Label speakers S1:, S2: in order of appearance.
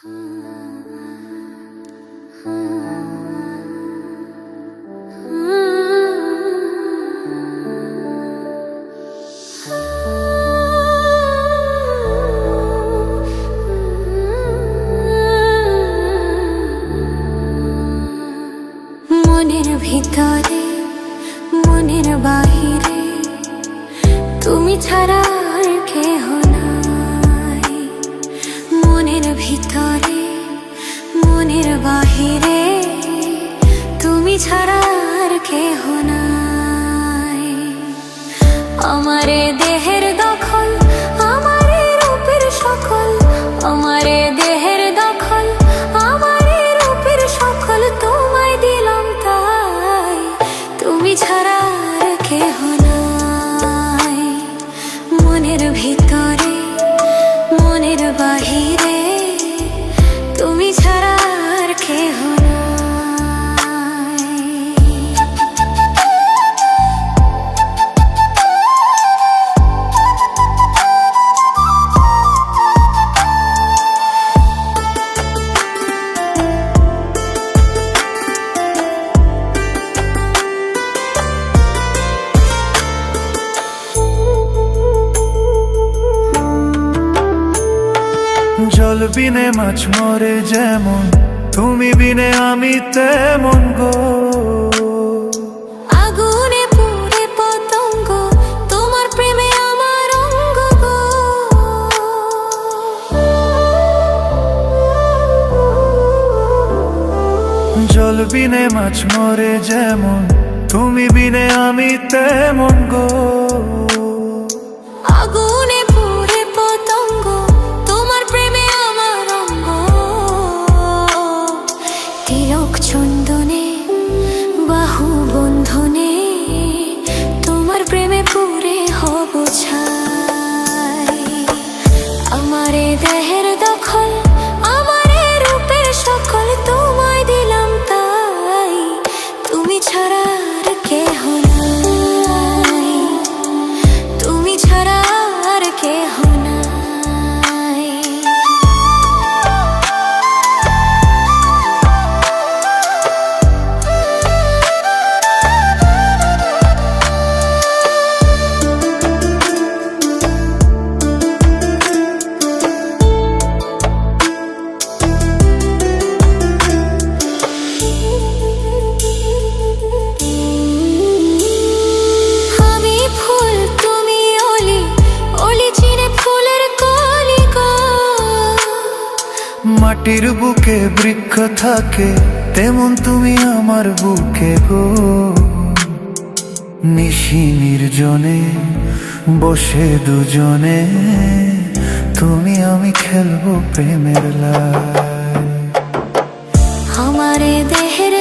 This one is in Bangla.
S1: মনের ভিতরে মনের বাহিরে তুমি ছাড়া আর কেহ নাই। মনের ভিতরে মনের বাহিরে তুমি ছাড়া আর কেহ নাই। আমারে দেহের দখল আমারে রূপের সকল, আমারে দেহের দখল আমারে রূপের সকল তোমায় দিলাম তাই। তুমি ছাড়া আর কেহ নাই। মনের ভিতরে মনের বাহিরে তুমি ছাড়া আর কেহ নাই।
S2: জল বিনে মাছ মরে যেমন, তুমি বিনে আমি তেমন গো।
S1: আগুনে পুড়ে পতঙ্গ তোমার প্রেমে আমার অঙ্গ গো।
S2: জল বিনে মাছ মরে যেমন, তুমি বিনে আমি তেমন গো।
S1: আগুনে পুড়ে পতঙ্গ তোমার প্রেমে আমার অঙ্গ। তিলক চন্দনে বাহু বন্ধনে তোমার প্রেমে পুরে হব ছাই। আমারে দেহের দখল আমারে রূপের সকল তোমায় দিলাম তাই। তুমি ছাড়া আর কেহ নাই। তুমি ছাড়া আর কেহ নাই। আমি ফুল তুমি অলি, অলি চিনে ফুলের কলি গো।
S2: মাটির বুকে বৃক্ষ থাকে তেমন তুমি আমার বুকে গো। নিশি নির্জনে বসে দুজনে তুমি আমি খেলবো প্রেমের লাই।
S1: আমারে দেহের